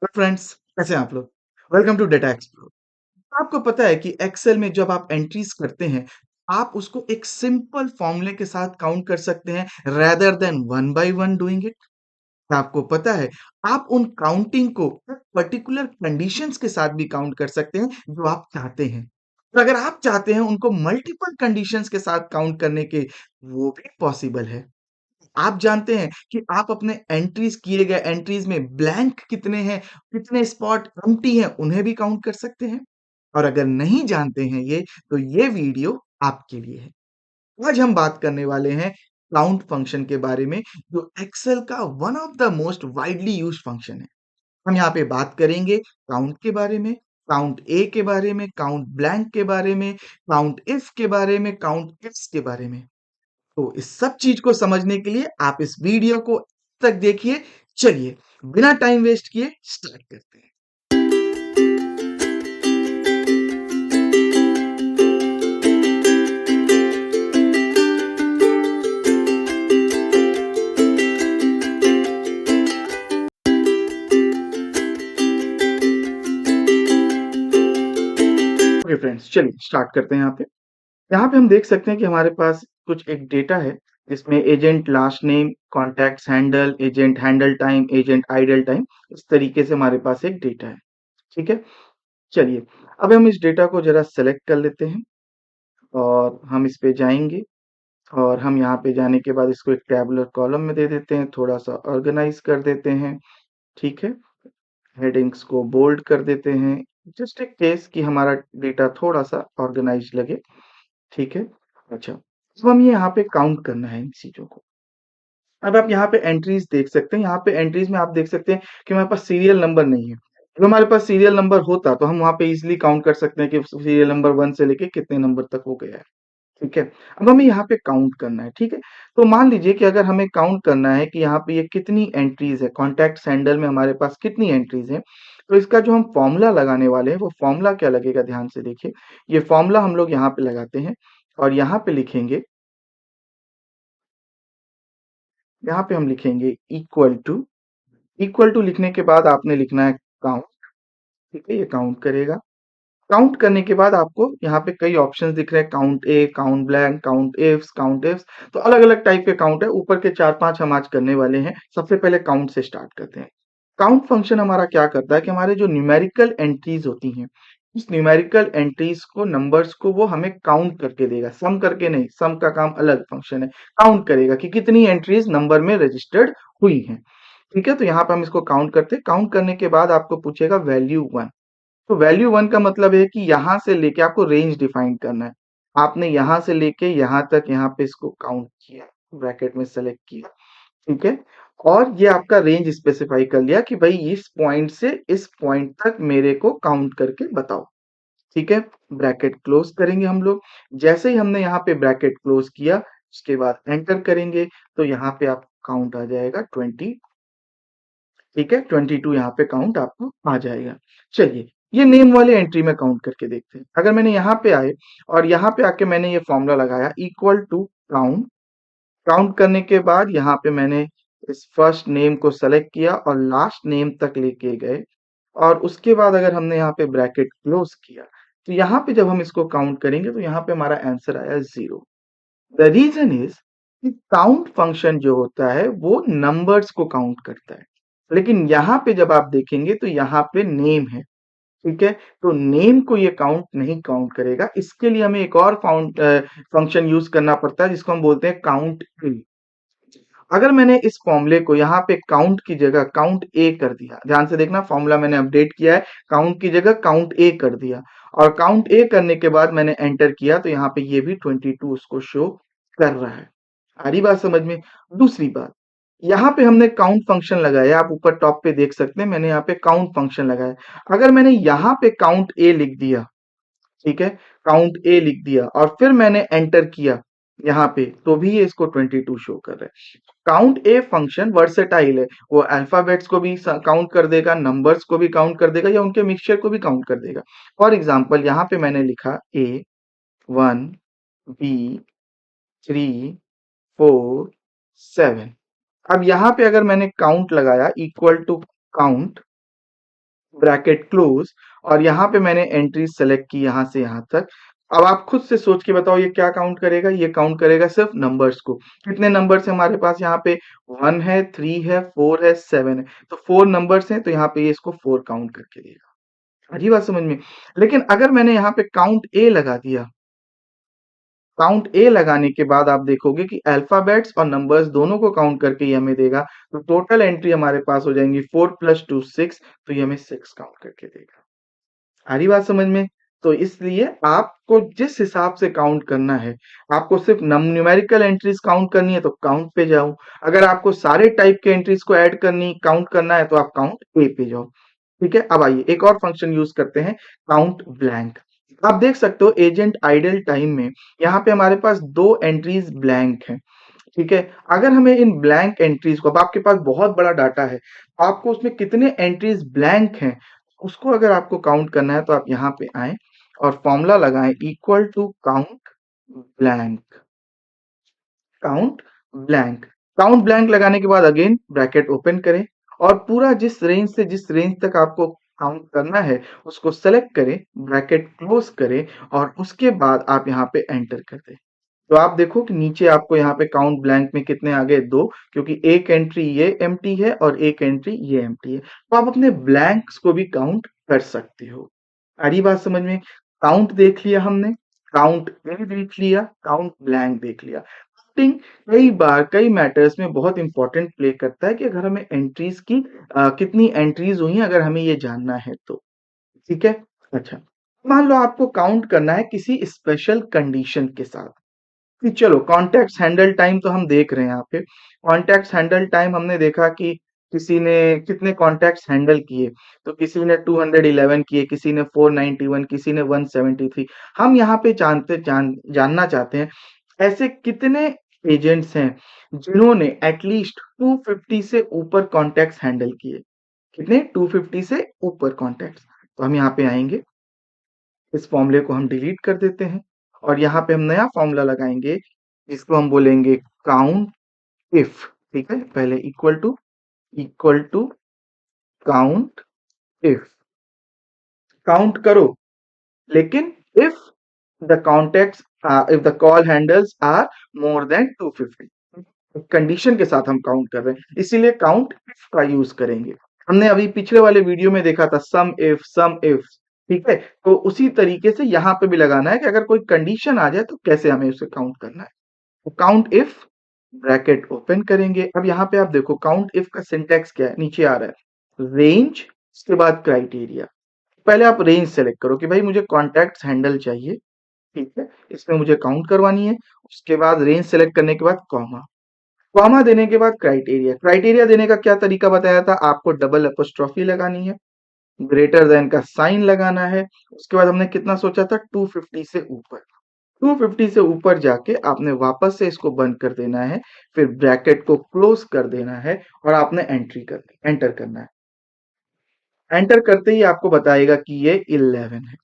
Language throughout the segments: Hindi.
हेलो फ्रेंड्स, कैसे हैं आप लोग? Welcome to data explore. आपको पता है कि एक्सेल में जब आप एंट्रीज करते हैं, आप उसको एक सिंपल फॉर्मूले के साथ काउंट कर सकते हैं rather than one by one doing it. आपको पता है, आप उन काउंटिंग को पर्टिकुलर कंडीशंस के साथ भी काउंट कर सकते हैं जो आप चाहते हैं। तो अगर आप चाहते हैं उनको मल्टीपल कंडीशंस के साथ काउंट करने के, वो भी पॉसिबल है। आप जानते हैं कि आप अपने एंट्रीज किए गए एंट्रीज में ब्लैंक कितने हैं, कितने स्पॉट एम्प्टी हैं, उन्हें भी काउंट कर सकते हैं। और अगर नहीं जानते हैं ये, तो ये वीडियो आपके लिए है। आज हम बात करने वाले हैं काउंट फंक्शन के बारे में, जो एक्सेल का one of the most widely used function है। हम यहाँ पे बात करेंगे काउंट के बारे में, काउंट ए के बारे में, काउंट ब्लैंक के बारे में, काउंट इफ के बारे में, काउंट इफ्स के बारे में। तो इस सब चीज को समझने के लिए आप इस वीडियो को तक देखिए। चलिए, बिना टाइम वेस्ट किए स्टार्ट करते हैं। ओके फ्रेंड्स, चलिए स्टार्ट करते हैं। यहाँ पे हम देख सकते हैं कि हमारे पास कुछ एक डेटा है, जिसमें agent last name, contacts handle, agent handle time, agent idle time, इस तरीके से हमारे पास एक डेटा है। ठीक है, चलिए अब हम इस डेटा को जरा सेलेक्ट कर लेते हैं और हम इस पे जाएंगे। और हम यहाँ पे जाने के बाद इसको एक टैबुलर कॉलम में दे देते हैं, थोड़ा सा ऑर्गेनाइज कर देते हैं। ठीक है, हेडिंग्स को बोल्ड कर देते हैं, जस्ट एक केस कि हमारा डेटा थोड़ा सा ऑर्गेनाइज लगे। ठीक है, अच्छा, अब हम ये यहाँ पे काउंट करना है इन चीजों को। अब आप यहाँ पे एंट्रीज देख सकते हैं। यहाँ पे एंट्रीज में आप देख सकते हैं कि हमारे पास सीरियल नंबर नहीं है। अगर हमारे पास सीरियल नंबर होता तो हम वहाँ पे इजिली काउंट कर सकते हैं कि सीरियल नंबर वन से लेके कितने नंबर तक हो गया है। ठीक है, अब हमें यहाँ पे काउंट करना है। ठीक है, तो मान लीजिए कि अगर हमें काउंट करना है कि यहाँ पे ये कितनी एंट्रीज है, कॉन्टैक्ट हैंडल में हमारे पास कितनी एंट्रीज है, तो इसका जो हम फॉर्मूला लगाने वाले हैं वो फॉर्मूला क्या लगेगा, ध्यान से देखिए। ये फॉर्मूला हम लोग यहाँ पे लगाते हैं और यहाँ पे लिखेंगे, यहाँ पे हम लिखेंगे इक्वल टू लिखने के बाद आपने लिखना है काउंट। ठीक है, ये काउंट करेगा। काउंट करने के बाद आपको यहाँ पे कई ऑप्शंस दिख रहे हैं, काउंट ए, काउंट ब्लैंक, काउंट इफ्स। तो अलग अलग टाइप के काउंट है, ऊपर के चार पांच हम आज करने वाले हैं। सबसे पहले काउंट से स्टार्ट करते हैं। काउंट फंक्शन हमारा क्या करता है कि हमारे जो न्यूमेरिकल एंट्रीज होती हैं, उस न्यूमेरिकल एंट्रीज को, नंबर्स को वो हमें काउंट करके देगा, सम करके नहीं। सम का काम अलग फंक्शन है, काउंट करेगा कि कितनी एंट्रीज नंबर में रजिस्टर्ड हुई हैं। ठीक है, तो यहाँ पे हम इसको काउंट करते हैं। काउंट करने के बाद आपको पूछेगा वैल्यू वन। तो वैल्यू वन का मतलब है कि यहाँ से लेके आपको रेंज डिफाइन करना है। आपने यहाँ से लेके यहाँ तक यहाँ पे इसको काउंट किया, ब्रैकेट में सेलेक्ट किया। ठीक है, और ये आपका रेंज स्पेसिफाई कर लिया कि भाई इस पॉइंट से इस पॉइंट तक मेरे को काउंट करके बताओ। ठीक है, ब्रैकेट क्लोज करेंगे हम लोग। जैसे ही हमने यहाँ पे ब्रैकेट क्लोज किया, उसके बाद एंटर करेंगे, तो यहाँ पे आप काउंट आ जाएगा 20। ठीक है, 22 यहाँ पे काउंट आपको आ जाएगा। चलिए, ये नेम वाले एंट्री में काउंट करके देखते हैं। अगर मैंने यहाँ पे आए और यहाँ पे आके मैंने ये फॉर्मूला लगाया इक्वल टू काउंट। काउंट करने के बाद यहाँ पे मैंने इस फर्स्ट नेम को सेलेक्ट किया और लास्ट नेम तक लेके गए। और उसके बाद अगर हमने यहाँ पे ब्रैकेट क्लोज किया, तो यहाँ पे जब हम इसको काउंट करेंगे तो यहाँ पे हमारा आंसर आया 0। द रीजन इज कि काउंट फंक्शन जो होता है वो नंबर्स को काउंट करता है, लेकिन यहाँ पे जब आप देखेंगे तो यहाँ पे नेम है। ठीक है, तो नेम को ये काउंट नहीं काउंट करेगा। इसके लिए हमें एक और फंक्शन यूज करना पड़ता है, जिसको हम बोलते हैं काउंट ए। अगर मैंने इस फॉर्मूले को यहाँ पे काउंट की जगह काउंट ए कर दिया, ध्यान से देखना, फॉर्मूला मैंने अपडेट किया है, काउंट की जगह काउंट ए कर दिया, और काउंट ए करने के बाद मैंने एंटर किया, तो यहाँ पे ये भी 22 उसको शो कर रहा है। आ रही बात समझ में? दूसरी बात, यहाँ पे हमने काउंट फंक्शन लगाया, आप ऊपर टॉप पे देख सकते हैं, मैंने यहाँ पे काउंट फंक्शन लगाया। अगर मैंने यहाँ पे काउंट ए लिख दिया, ठीक है, काउंट ए लिख दिया और फिर मैंने एंटर किया यहाँ पे, तो भी ये इसको 22 शो कर रहा है। काउंट ए फंक्शन वर्सेटाइल है, वो अल्फाबेट्स को भी काउंट कर देगा, नंबर्स को भी काउंट कर देगा, या उनके मिक्सचर को भी काउंट कर देगा। फॉर एग्जाम्पल यहाँ पे मैंने लिखा A1 B3 4 7। अब यहाँ पे अगर मैंने काउंट लगाया equal to count, bracket close, और यहाँ पे मैंने एंट्री सेलेक्ट की यहाँ से यहाँ तक। अब आप खुद से सोच के बताओ ये क्या काउंट करेगा? ये काउंट करेगा सिर्फ नंबर्स को। कितने नंबर्स है हमारे पास यहाँ पे? 1 है, 3 है, 4 है, 7 है। तो 4 नंबर्स हैं, तो यहाँ पे ये इसको 4 काउंट करके देगा। आ रही बात समझ में? लेकिन अगर मैंने यहाँ पे काउंट ए लगा दिया, काउंट ए लगाने के बाद आप देखोगे कि अल्फाबेट्स और नंबर्स दोनों को काउंट करके ये हमें देगा। तो टोटल एंट्री हमारे पास हो जाएंगी 4 + 2 6, तो ये हमें 6 काउंट करके देगा। आ रही बात समझ में? तो इसलिए आपको जिस हिसाब से काउंट करना है, आपको सिर्फ न्यूमेरिकल एंट्रीज काउंट करनी है तो काउंट पे जाओ। अगर आपको सारे टाइप के एंट्रीज को ऐड करनी काउंट करना है तो आप काउंट ए पे जाओ। ठीक है, अब आइए एक और फंक्शन यूज करते हैं, काउंट ब्लैंक। आप देख सकते हो एजेंट आइडल टाइम में यहाँ पे हमारे पास दो एंट्रीज ब्लैंक हैं। ठीक है, अगर हमें इन ब्लैंक एंट्रीज को, अब आपके पास बहुत बड़ा डाटा है, आपको उसमें कितने एंट्रीज ब्लैंक हैं उसको अगर आपको काउंट करना है तो आप यहाँ पे आए और फॉर्मूला लगाएं equal to count blank. Count blank, count blank लगाने के बाद अगेन ब्रैकेट ओपन करें और पूरा जिस रेंज से जिस रेंज तक आपको काउंट करना है उसको सेलेक्ट करें, ब्रैकेट क्लोज करें और उसके बाद आप यहाँ पे एंटर कर दें। तो आप देखो कि नीचे आपको यहाँ पे काउंट ब्लैंक में कितने आ गए? 2, क्योंकि एक एंट्री ये एम्प्टी है और एक एंट्री ये एम्प्टी है। तो आप अपने ब्लैंक्स को भी काउंट कर सकते हो। आ रही बात समझ में? काउंट देख लिया हमने, काउंट ए देख लिया, काउंट ब्लैंक देख लिया। काउंटिंग कई बार कई मैटर्स में बहुत इंपॉर्टेंट प्ले करता है कि अगर हमें एंट्रीज की कितनी एंट्रीज हुई हैं, अगर हमें ये जानना है तो। ठीक है, अच्छा, मान लो आपको काउंट करना है किसी स्पेशल कंडीशन के साथ कि चलो कॉन्टेक्ट हैंडल टाइम तो हम देख रहे हैं यहाँ पे। कॉन्टेक्ट हैंडल टाइम हमने देखा कि किसी ने कितने कॉन्टेक्ट्स हैंडल किए, तो किसी ने 211 किए, किसी ने 491, किसी ने 173। हम यहाँ पे जानना चाहते हैं ऐसे कितने एजेंट्स हैं जिन्होंने एटलीस्ट 250 से ऊपर कॉन्टेक्ट्स हैंडल किए। कितने? 250 से ऊपर कॉन्टेक्ट्स। तो हम यहाँ पे आएंगे, इस फॉर्मूले को हम डिलीट कर देते हैं और यहाँ पे हम नया फॉर्मूला लगाएंगे जिसको हम बोलेंगे काउंट इफ। ठीक है, पहले equal to count if. Count करो, लेकिन if the contacts if the call handles are more than 250, condition के साथ हम काउंट कर रहे हैं, इसीलिए काउंट इफ का यूज करेंगे। हमने अभी पिछले वाले वीडियो में देखा था सम इफ। ठीक है, तो उसी तरीके से यहाँ पे भी लगाना है कि अगर कोई कंडीशन आ जाए तो कैसे हमें उसे काउंट करना है। तो काउंट इफ, ब्रैकेट ओपन करेंगे। अब यहाँ पे आप देखो काउंट इफ का सिंटेक्स क्या है, नीचे आ रहा है रेंज, उसके बाद क्राइटेरिया। पहले आप रेंज सेलेक्ट करो कि भाई मुझे कॉन्टैक्ट्स हैंडल चाहिए। ठीक है, इसमें मुझे काउंट करवानी है। उसके बाद रेंज सेलेक्ट करने के बाद कॉमा, कॉमा देने के बाद क्राइटेरिया। क्राइटेरिया देने का क्या तरीका बताया था आपको? डबल अपोस्ट्रोफी लगानी है, ग्रेटर देन का साइन लगाना है। उसके बाद हमने कितना सोचा था? 250 से ऊपर। 250 से ऊपर जाके आपने वापस से इसको बंद कर देना है, फिर ब्रैकेट को क्लोज कर देना है और आपने एंटर करना है। एंटर करते ही आपको बताएगा कि ये 11 है।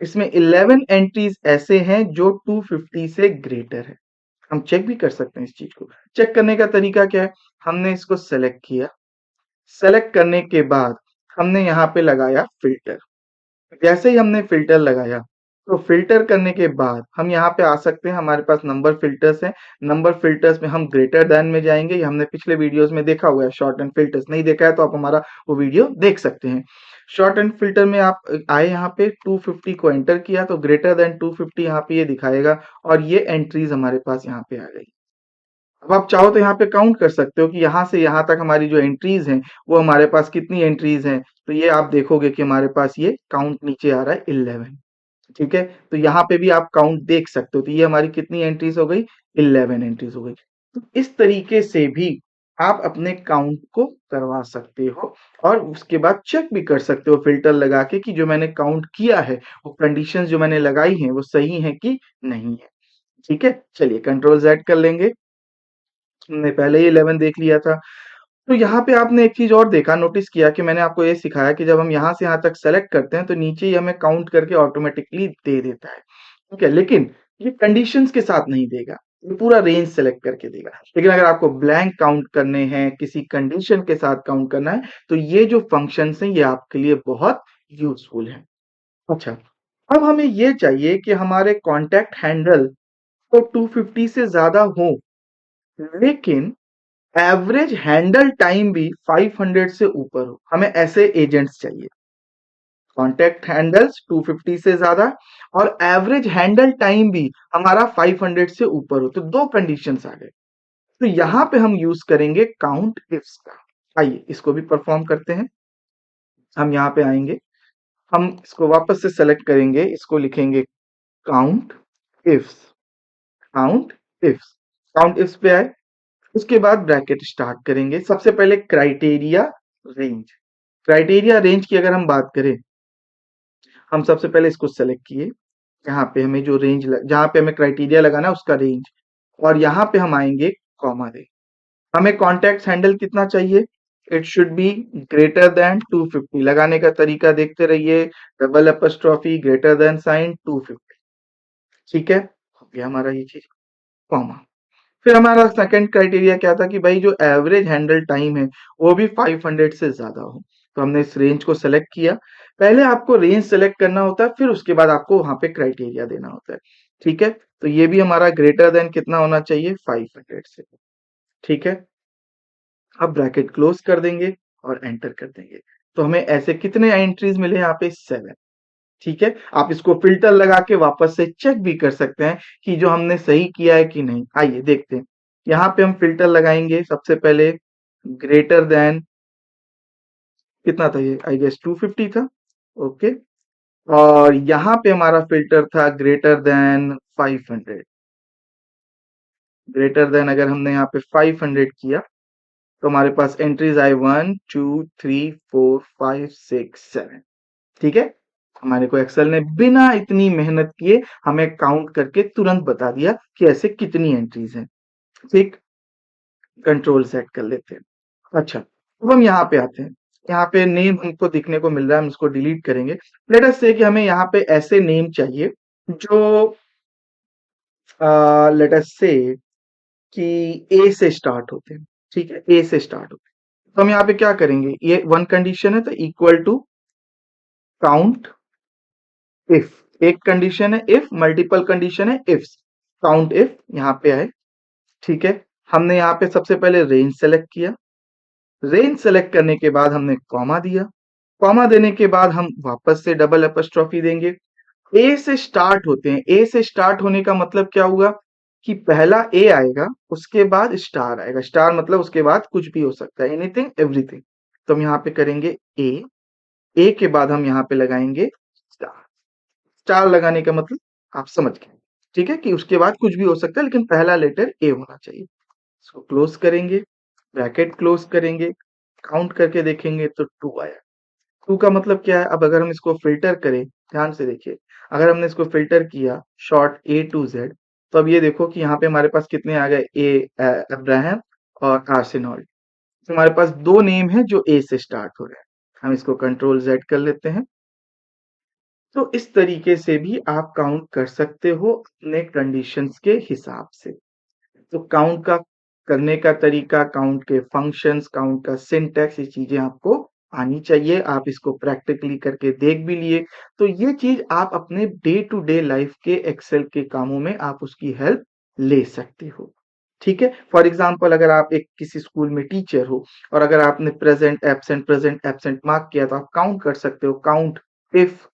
इसमें 11 एंट्रीज ऐसे हैं जो 250 से ग्रेटर है। हम चेक भी कर सकते हैं इस चीज को। चेक करने का तरीका क्या है? हमने इसको सेलेक्ट किया, सेलेक्ट करने के बाद हमने यहाँ पे लगाया फिल्टर। जैसे ही हमने फिल्टर लगाया, तो फिल्टर करने के बाद हम यहाँ पे आ सकते हैं, हमारे पास नंबर फिल्टर्स हैं। नंबर फिल्टर्स में हम ग्रेटर देन में जाएंगे, ये हमने पिछले वीडियोस में देखा हुआ है। शॉर्ट एंड फिल्टर्स नहीं देखा है तो आप हमारा वो वीडियो देख सकते हैं। शॉर्ट एंड फिल्टर में आप आए, यहाँ पे 250 को एंटर किया तो ग्रेटर देन 250 यहाँ पे ये दिखाएगा और ये एंट्रीज हमारे पास यहाँ पे आ गई। अब आप चाहो तो यहाँ पे काउंट कर सकते हो कि यहाँ से यहाँ तक हमारी जो एंट्रीज हैं वो हमारे पास कितनी एंट्रीज हैं। तो ये आप देखोगे कि हमारे पास ये काउंट नीचे आ रहा है 11। ठीक है, तो यहाँ पे भी आप काउंट देख सकते हो। तो ये हमारी कितनी एंट्रीज हो गई? 11 एंट्रीज हो गई। तो इस तरीके से भी आप अपने काउंट को करवा सकते हो और उसके बाद चेक भी कर सकते हो फिल्टर लगा के कि जो मैंने काउंट किया है वो कंडीशंस जो मैंने लगाई हैं वो सही है कि नहीं है। ठीक है, चलिए कंट्रोल Z कर लेंगे। हमने पहले ही 11 देख लिया था। तो यहाँ पे आपने एक चीज और देखा, नोटिस किया कि मैंने आपको ये सिखाया कि जब हम यहाँ से यहाँ तक सेलेक्ट करते हैं तो नीचे ही हमें काउंट करके ऑटोमेटिकली दे देता है। ठीक है, लेकिन ये कंडीशंस के साथ नहीं देगा। ये पूरा रेंज सेलेक्ट करके देगा। लेकिन अगर आपको ब्लैंक काउंट करने हैं, किसी कंडीशन के साथ काउंट करना है, तो ये जो फंक्शंस हैं ये आपके लिए बहुत यूजफुल है। अच्छा, अब हमें ये चाहिए कि हमारे कॉन्टैक्ट हैंडल तो 250 से ज्यादा हो, लेकिन एवरेज हैंडल टाइम भी 500 से ऊपर हो। हमें ऐसे एजेंट्स चाहिए। कॉन्टैक्ट हैंडल्स 250 से ज्यादा और एवरेज हैंडल टाइम भी हमारा 500 से ऊपर हो, तो दो कंडीशंस आ गए। तो यहां पे हम यूज करेंगे काउंट इफ्स का। आइए इसको भी परफॉर्म करते हैं। हम यहाँ पे आएंगे, हम इसको वापस से सेलेक्ट करेंगे, इसको लिखेंगे count ifs. Count ifs, count ifs पे आए, उसके बाद ब्रैकेट स्टार्ट करेंगे। सबसे पहले क्राइटेरिया रेंज। क्राइटेरिया रेंज की अगर हम बात करें, हम सबसे पहले इसको सेलेक्ट किए, यहाँ पे हमें जो रेंज जहाँ पे हमें क्राइटेरिया लगाना है उसका रेंज, और यहाँ पे हम आएंगे कॉमा दे। हमें कॉन्टैक्ट हैंडल कितना चाहिए, it should be greater than 250। लगाने का तरीका देखते रहिए, double apostrophe greater than sign 250। ठीक है, हो गया हमारा ये चीज, कॉमा। फिर हमारा सेकंड क्राइटेरिया क्या था कि भाई जो एवरेज हैंडल टाइम है वो भी 500 से ज्यादा हो। तो हमने इस रेंज को सेलेक्ट किया। पहले आपको रेंज सेलेक्ट करना होता है, फिर उसके बाद आपको वहां पे क्राइटेरिया देना होता है। ठीक है, तो ये भी हमारा ग्रेटर देन कितना होना चाहिए, 500 से। ठीक है, अब ब्रैकेट क्लोज कर देंगे और एंटर कर देंगे। तो हमें ऐसे कितने एंट्रीज मिले यहाँ पे, 7। ठीक है, आप इसको फिल्टर लगा के वापस से चेक भी कर सकते हैं कि जो हमने सही किया है कि नहीं। आइए देखते हैं। यहाँ पे हम फिल्टर लगाएंगे, सबसे पहले ग्रेटर देन कितना था ये, आई गेस 250 था। ओके, और यहाँ पे हमारा फिल्टर था ग्रेटर देन 500। ग्रेटर देन अगर हमने यहाँ पे 500 किया तो हमारे पास एंट्रीज आए 1 2 3 4 5 6 7। ठीक है, हमारे को एक्सेल ने बिना इतनी मेहनत किए हमें काउंट करके तुरंत बता दिया कि ऐसे कितनी एंट्रीज हैं। ठीक, कंट्रोल सेट कर लेते हैं। अच्छा, अब हम यहाँ पे आते हैं। यहाँ पे नेम हमको दिखने को मिल रहा है, हम इसको डिलीट करेंगे। लेट अस से कि हमें यहाँ पे ऐसे नेम चाहिए जो लेट अस से कि ए से स्टार्ट होते हैं। ठीक है, ए से स्टार्ट होते हैं। तो हम यहाँ पे क्या करेंगे, ये वन कंडीशन है तो इक्वल टू काउंट इफ। एक कंडीशन है इफ, मल्टीपल कंडीशन है इफ। काउंट इफ यहाँ पे आए। ठीक है, हमने यहाँ पे सबसे पहले रेंज सेलेक्ट किया। रेंज सेलेक्ट करने के बाद हमने कॉमा दिया। कॉमा देने के बाद हम वापस से डबल एपस्ट्रॉफी देंगे। ए से स्टार्ट होते हैं। ए से स्टार्ट होने का मतलब क्या हुआ कि पहला ए आएगा, उसके बाद स्टार आएगा। स्टार मतलब उसके बाद कुछ भी हो सकता है, एनीथिंग एवरीथिंग। तो हम यहाँ पे करेंगे ए। ए के बाद हम यहाँ पे लगाएंगे स्टार। स्टार लगाने का मतलब आप समझ गए। ठीक है, कि उसके बाद कुछ भी हो सकता है लेकिन पहला लेटर ए होना चाहिए। इसको क्लोज करेंगे, ब्रैकेट क्लोज करेंगे, काउंट करके देखेंगे तो 2 आया। 2 का मतलब क्या है, अब अगर हम इसको फिल्टर करें, ध्यान से देखिए, अगर हमने इसको फिल्टर किया शॉर्ट ए टू जेड, तो अब ये देखो कि यहाँ पे हमारे पास कितने आ गए, ए अब्राहम और आर्सेनॉल्ड। तो हमारे पास दो नेम है जो ए से स्टार्ट हो रहे हैं। हम इसको कंट्रोल जेड कर लेते हैं। तो इस तरीके से भी आप काउंट कर सकते हो अपने कंडीशंस के हिसाब से। तो काउंट का करने का तरीका, काउंट के फंक्शंस, काउंट का सिंटैक्स, ये चीजें आपको आनी चाहिए। आप इसको प्रैक्टिकली करके देख भी लिए तो ये चीज आप अपने डे टू डे लाइफ के एक्सेल के कामों में आप उसकी हेल्प ले सकते हो। ठीक है, फॉर एग्जाम्पल अगर आप एक किसी स्कूल में टीचर हो और अगर आपने प्रेजेंट एब्सेंट मार्क किया तो आप काउंट कर सकते हो। काउंट इफ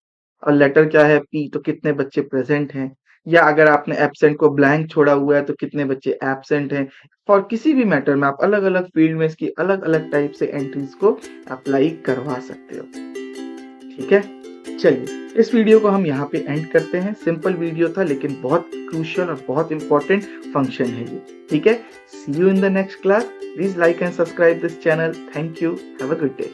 और लेटर क्या है पी, तो कितने बच्चे प्रेजेंट हैं, या अगर आपने एब्सेंट को ब्लैंक छोड़ा हुआ है तो कितने बच्चे एब्सेंट हैं। और किसी भी मैटर में आप अलग अलग फील्ड में इसकी अलग अलग टाइप से एंट्रीज को अप्लाई करवा सकते हो। ठीक है, चलिए इस वीडियो को हम यहाँ पे एंड करते हैं। सिंपल वीडियो था लेकिन बहुत क्रूशियल और बहुत इंपॉर्टेंट फंक्शन है ये। ठीक है, see you in the next class. Please like and subscribe this channel. Thank you, have a good day.